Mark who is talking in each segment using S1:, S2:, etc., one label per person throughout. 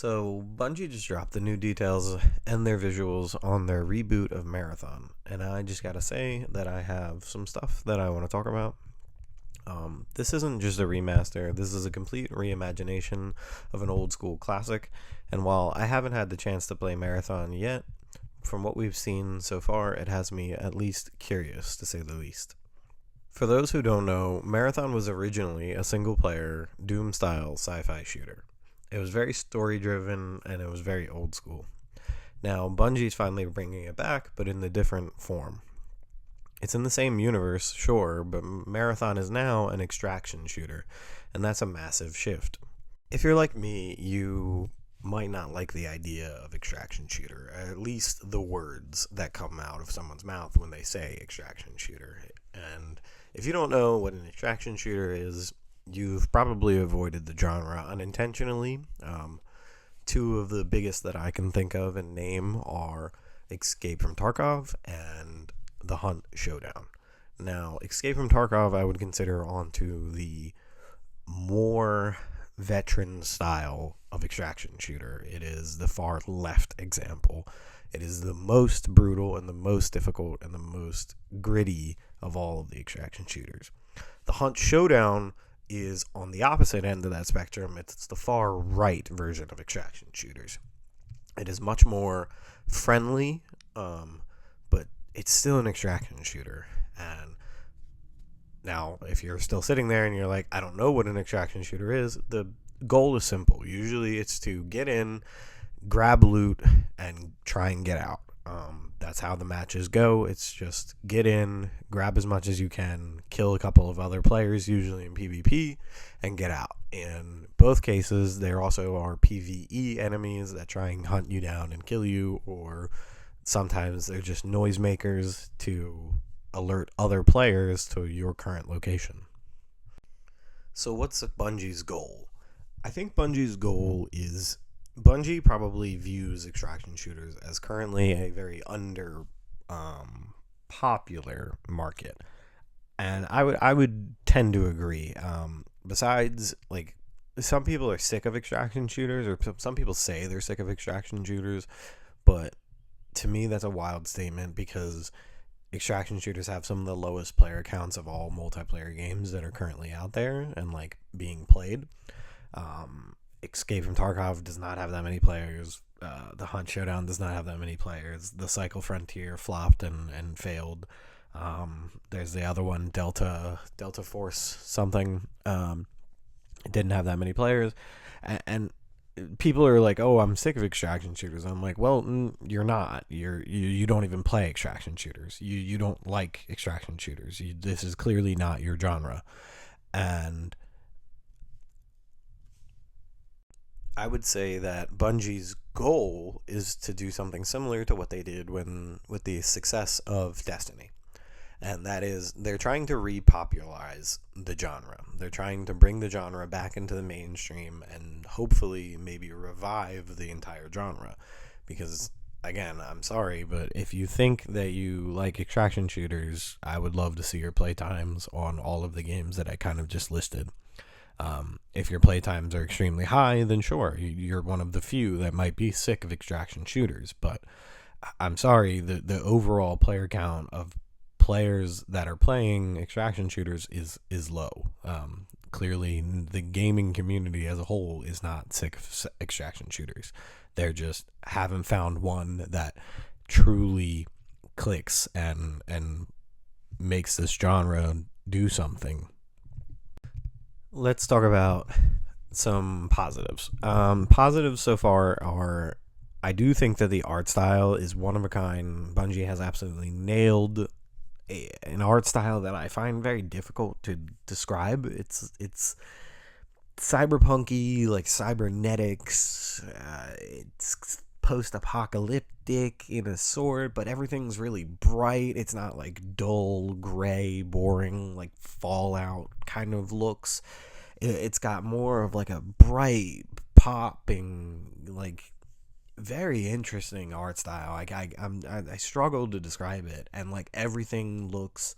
S1: So, Bungie just dropped the new details and their visuals on their reboot of Marathon. And I just gotta say that I have some stuff that I want to talk about. This isn't just a remaster, this is a complete reimagination of an old school classic. And while I haven't had the chance to play Marathon yet, from what we've seen so far, it has me at least curious, to say the least. For those who don't know, Marathon was originally a single player, Doom style sci fi shooter. It was very story driven and it was very old school. Now, Bungie's finally bringing it back, but in a different form. It's in the same universe, sure, but Marathon is now an extraction shooter, and that's a massive shift. If you're like me, you might not like the idea of extraction shooter, at least the words that come out of someone's mouth when they say extraction shooter. And if you don't know what an extraction shooter is, you've probably avoided the genre unintentionally. Two of the biggest that I can think of and name are Escape from Tarkov and The Hunt Showdown. Now, Escape from Tarkov I would consider onto the more veteran style of extraction shooter. It is the far left example. It is the most brutal and the most difficult and the most gritty of all of the extraction shooters. The Hunt Showdown is on the opposite end of that spectrum. It's the far right version of extraction shooters. It is much more friendly, but it's still an extraction shooter. And now, if you're still sitting there and you're like, I don't know what an extraction shooter is, the goal is simple. Usually it's to get in, grab loot, and try and get out. That's how the matches go. It's just get in, grab as much as you can, kill a couple of other players, usually in PvP, and get out. In both cases, there also are PvE enemies that try and hunt you down and kill you, or sometimes they're just noisemakers to alert other players to your current location. So what's Bungie's goal? I think Bungie's goal is Bungie probably views extraction shooters as currently a very under popular market, and I would tend to agree. Besides, like, some people are sick of extraction shooters, or some people say they're sick of extraction shooters, but to me that's a wild statement because extraction shooters have some of the lowest player counts of all multiplayer games that are currently out there and like being played. Escape from Tarkov does not have that many players. The Hunt Showdown does not have that many players. The Cycle Frontier flopped and failed. There's the other one, Delta Force something. It didn't have that many players, and people are like, "Oh, I'm sick of extraction shooters." I'm like, "Well, you're not. You don't even play extraction shooters. You don't like extraction shooters. This is clearly not your genre." And I would say that Bungie's goal is to do something similar to what they did with the success of Destiny. And that is, they're trying to repopularize the genre. They're trying to bring the genre back into the mainstream and hopefully maybe revive the entire genre. Because, again, I'm sorry, but if you think that you like extraction shooters, I would love to see your playtimes on all of the games that I kind of just listed. If your playtimes are extremely high, then sure, you're one of the few that might be sick of extraction shooters. But I'm sorry, the overall player count of players that are playing extraction shooters is low. Clearly, the gaming community as a whole is not sick of extraction shooters. They're just haven't found one that truly clicks and makes this genre do something. Let's talk about some positives. Positives so far are, I do think that the art style is one of a kind. Bungie has absolutely nailed an art style that I find very difficult to describe. It's cyberpunky, like cybernetics. It's post-apocalyptic in a sort, but everything's really bright. It's not like dull, gray, boring, like Fallout kind of looks. It's got more of like a bright, popping, like very interesting art style. I struggle to describe it, and like everything looks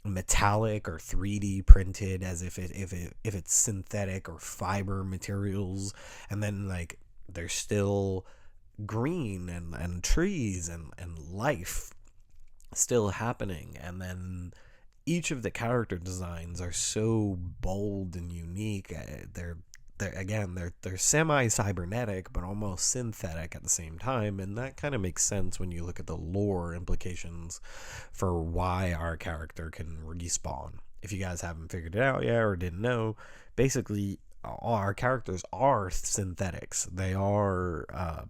S1: metallic or 3D printed as if it's synthetic or fiber materials, and then like there's still green and trees and life still happening. And then each of the character designs are so bold and unique. They're semi-cybernetic but almost synthetic at the same time, and that kind of makes sense when you look at the lore implications for why our character can respawn. If you guys haven't figured it out yet or didn't know, basically all our characters are synthetics. They are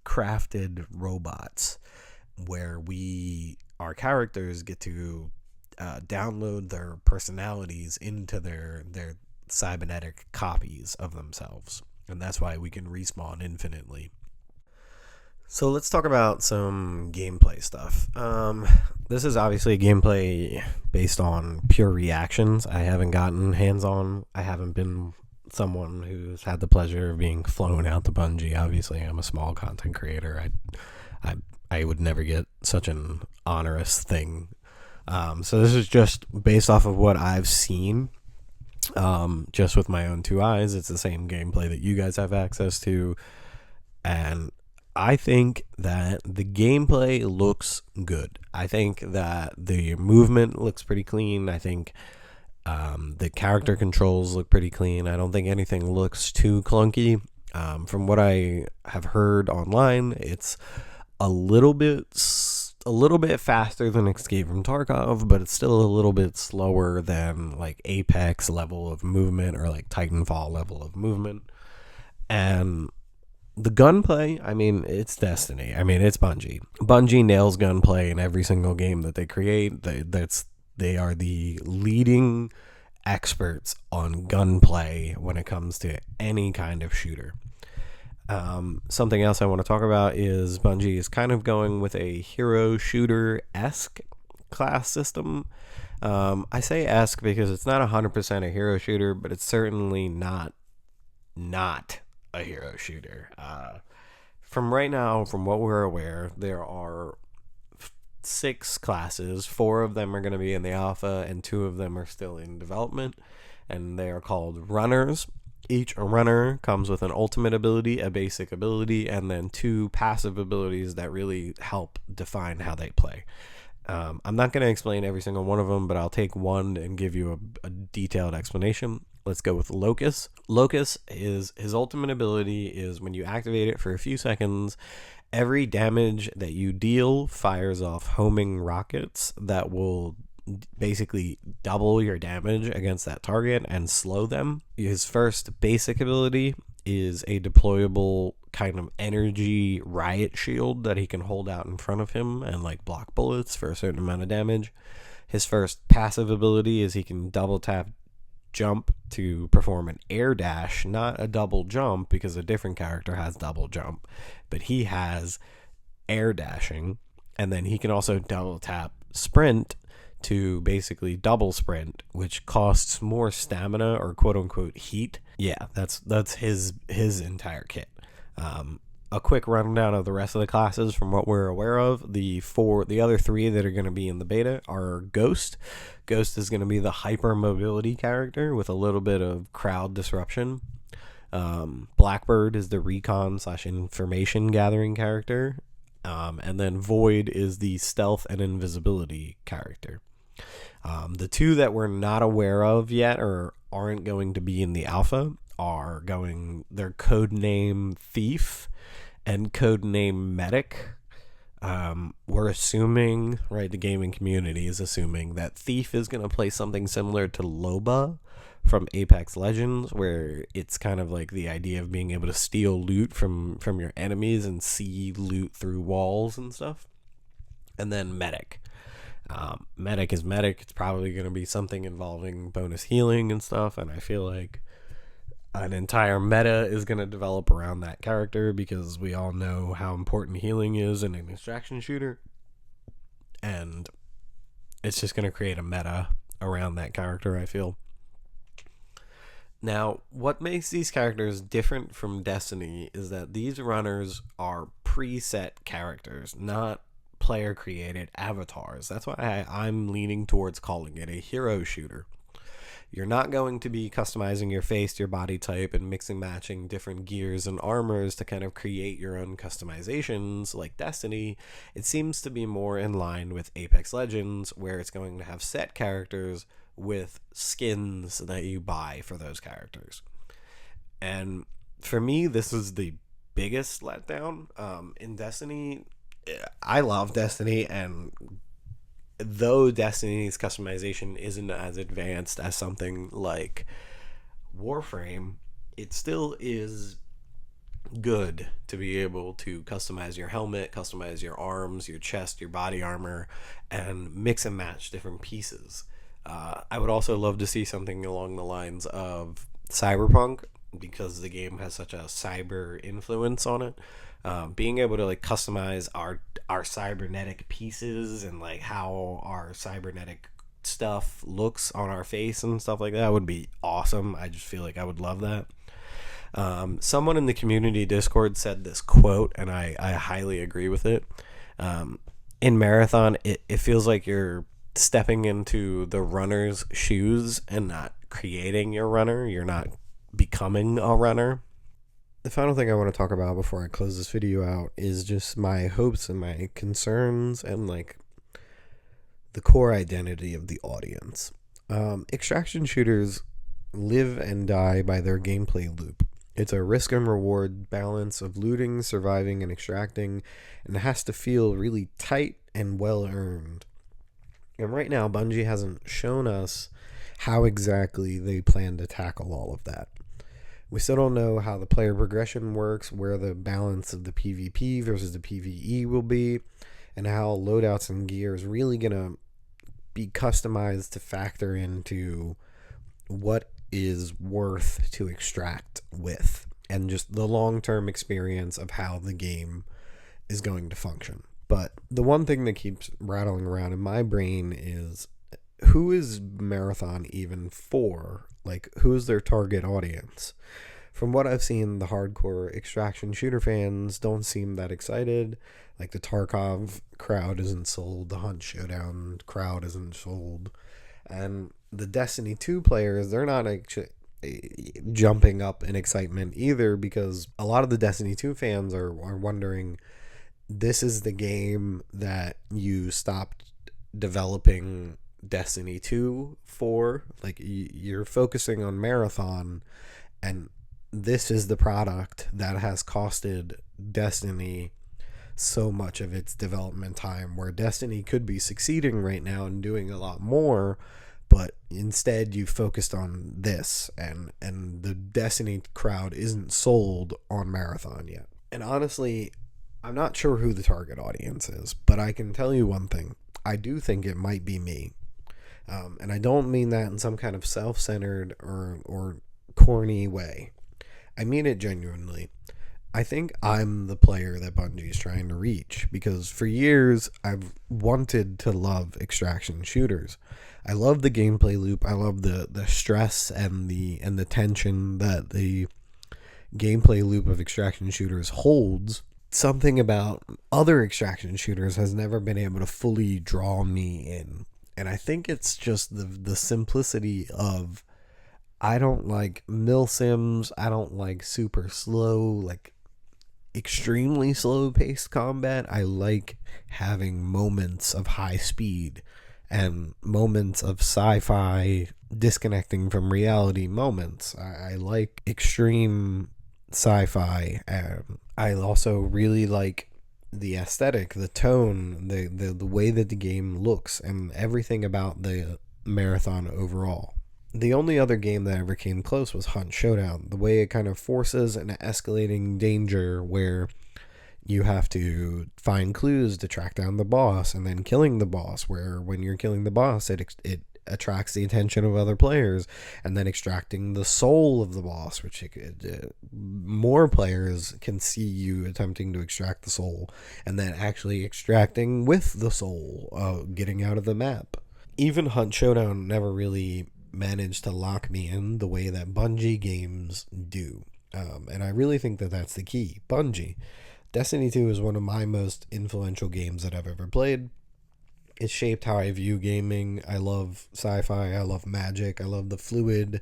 S1: crafted robots where our characters get to download their personalities into their cybernetic copies of themselves, and that's why we can respawn infinitely. So let's talk about some gameplay stuff. This is obviously a gameplay based on pure reactions. I haven't gotten hands-on. I haven't been someone who's had the pleasure of being flown out to Bungie. Obviously, I'm a small content creator. I would never get such an onerous thing. So this is just based off of what I've seen, just with my own two eyes. It's the same gameplay that you guys have access to, and I think that the gameplay looks good. I think that the movement looks pretty clean. I think the character controls look pretty clean. I don't think anything looks too clunky. From what I have heard online, it's a little bit faster than Escape from Tarkov, but it's still a little bit slower than like Apex level of movement or like Titanfall level of movement. And the gunplay, I mean, it's Destiny. I mean, it's Bungie. Bungie nails gunplay in every single game that they create. They are the leading experts on gunplay when it comes to any kind of shooter. Something else I want to talk about is Bungie is kind of going with a hero shooter-esque class system. I say esque because it's not 100% a hero shooter, but it's certainly not a hero shooter. From right now, from what we're aware, there are 6 classes. 4 of them are going to be in the alpha, and 2 of them are still in development, and they are called runners. Each runner comes with an ultimate ability, a basic ability, and then 2 passive abilities that really help define how they play. I'm not going to explain every single one of them, but I'll take one and give you a detailed explanation. Let's go with Locus. Locus is his ultimate ability is when you activate it for a few seconds, every damage that you deal fires off homing rockets that will basically double your damage against that target and slow them. His first basic ability is a deployable kind of energy riot shield that he can hold out in front of him and like block bullets for a certain amount of damage. His first passive ability is he can double tap jump to perform an air dash, not a double jump because a different character has double jump, but he has air dashing. And then he can also double tap sprint to basically double sprint, which costs more stamina or quote unquote heat. Yeah, that's his entire kit. A quick rundown of the rest of the classes from what we're aware of. The other 3 that are going to be in the beta are Ghost. Ghost is going to be the hyper mobility character with a little bit of crowd disruption. Blackbird is the recon / information gathering character. And then Void is the stealth and invisibility character. The 2 that we're not aware of yet or aren't going to be in the alpha are their codename Thief and codename Medic. We're assuming, right, the gaming community is assuming that Thief is going to play something similar to Loba from Apex Legends, where it's kind of like the idea of being able to steal loot from your enemies and see loot through walls and stuff. And then Medic. Medic is Medic. It's probably going to be something involving bonus healing and stuff, and I feel like an entire meta is going to develop around that character because we all know how important healing is in an extraction shooter, and it's just going to create a meta around that character, I feel. Now, what makes these characters different from Destiny is that these runners are preset characters, not player-created avatars. That's why I'm leaning towards calling it a hero shooter. You're not going to be customizing your face, your body type, and mixing matching different gears and armors to kind of create your own customizations like Destiny. It seems to be more in line with Apex Legends, where it's going to have set characters with skins that you buy for those characters. And for me, this is the biggest letdown in Destiny. I love Destiny, and though Destiny's customization isn't as advanced as something like Warframe, it still is good to be able to customize your helmet, customize your arms, your chest, your body armor, and mix and match different pieces. I would also love to see something along the lines of Cyberpunk, because the game has such a cyber influence on it. Being able to like customize our cybernetic pieces and like how our cybernetic stuff looks on our face and stuff like that would be awesome. I just feel like I would love that. Someone in the community Discord said this quote, and I highly agree with it. In Marathon, it feels like you're stepping into the runner's shoes and not creating your runner. You're not becoming a runner. The final thing I want to talk about before I close this video out is just my hopes and my concerns and like the core identity of the audience. Extraction shooters live and die by their gameplay loop. It's a risk and reward balance of looting, surviving, and extracting, and it has to feel really tight and well earned. And right now, Bungie hasn't shown us how exactly they plan to tackle all of that. We still don't know how the player progression works, where the balance of the PvP versus the PvE will be, and how loadouts and gear is really going to be customized to factor into what is worth to extract with, and just the long-term experience of how the game is going to function. But the one thing that keeps rattling around in my brain is, who is Marathon even for? Like, who is their target audience? From what I've seen, the hardcore extraction shooter fans don't seem that excited. Like, the Tarkov crowd isn't sold, the Hunt Showdown crowd isn't sold, and the Destiny 2 players, they're not actually jumping up in excitement either, because a lot of the Destiny 2 fans are wondering, this is the game that you stopped developing Destiny 2 for. Like, you're focusing on Marathon, and this is the product that has costed Destiny so much of its development time, where Destiny could be succeeding right now and doing a lot more, but instead you focused on this, and the Destiny crowd isn't sold on Marathon yet. And honestly, I'm not sure who the target audience is, but I can tell you one thing. I do think it might be me. And I don't mean that in some kind of self-centered or corny way. I mean it genuinely. I think I'm the player that Bungie is trying to reach, because for years I've wanted to love extraction shooters. I love the gameplay loop. I love the stress and the tension that the gameplay loop of extraction shooters holds. Something about other extraction shooters has never been able to fully draw me in. And I think it's just the simplicity of, I don't like milsims. I don't like super slow, like extremely slow paced combat. I like having moments of high speed and moments of sci-fi disconnecting from reality moments. I like extreme sci-fi, and I also really like the aesthetic, the tone, the way that the game looks, and everything about the Marathon overall. The only other game that ever came close was Hunt Showdown. The way it kind of forces an escalating danger where you have to find clues to track down the boss, and then killing the boss, where when you're killing the boss, it attracts the attention of other players, and then extracting the soul of the boss, which more players can see you attempting to extract the soul, and then actually extracting with the soul, getting out of the map. Even Hunt Showdown never really managed to lock me in the way that Bungie games do, and I really think that that's the key. Bungie. Destiny 2 is one of my most influential games that I've ever played. It's shaped how I view gaming. I love sci-fi. I love magic. I love the fluid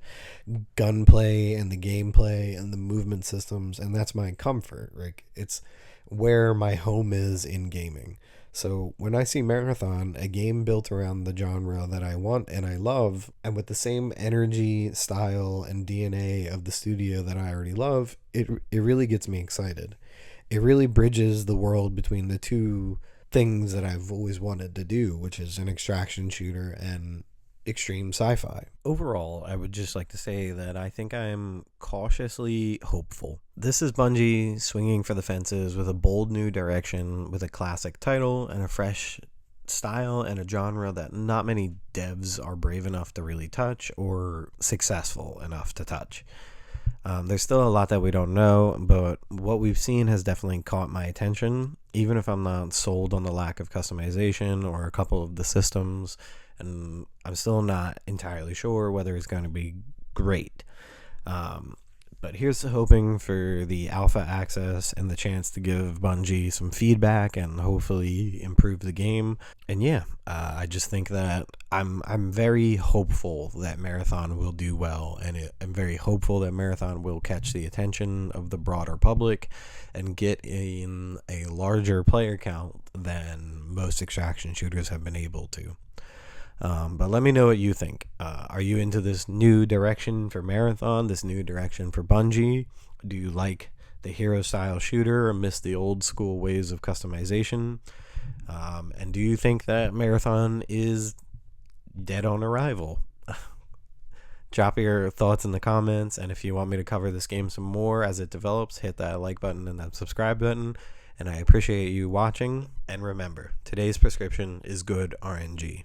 S1: gunplay and the gameplay and the movement systems, and that's my comfort. Like, it's where my home is in gaming. So when I see Marathon, a game built around the genre that I want and I love, and with the same energy, style, and DNA of the studio that I already love, it really gets me excited. It really bridges the world between the two things that I've always wanted to do, which is an extraction shooter and extreme sci-fi. Overall, I would just like to say that I think I'm cautiously hopeful. This is Bungie swinging for the fences with a bold new direction, with a classic title and a fresh style and a genre that not many devs are brave enough to really touch or successful enough to touch. There's still a lot that we don't know, but what we've seen has definitely caught my attention, even if I'm not sold on the lack of customization or a couple of the systems, and I'm still not entirely sure whether it's going to be great. But here's hoping for the alpha access and the chance to give Bungie some feedback and hopefully improve the game. And yeah, I just think that I'm very hopeful that Marathon will do well, and I'm very hopeful that Marathon will catch the attention of the broader public and get in a larger player count than most extraction shooters have been able to. But let me know what you think. Are you into this new direction for Marathon, this new direction for Bungie? Do you like the hero style shooter or miss the old school ways of customization? And do you think that Marathon is dead on arrival? Drop your thoughts in the comments, and if you want me to cover this game some more as it develops, hit that like button and that subscribe button. And I appreciate you watching. And remember, today's prescription is good RNG.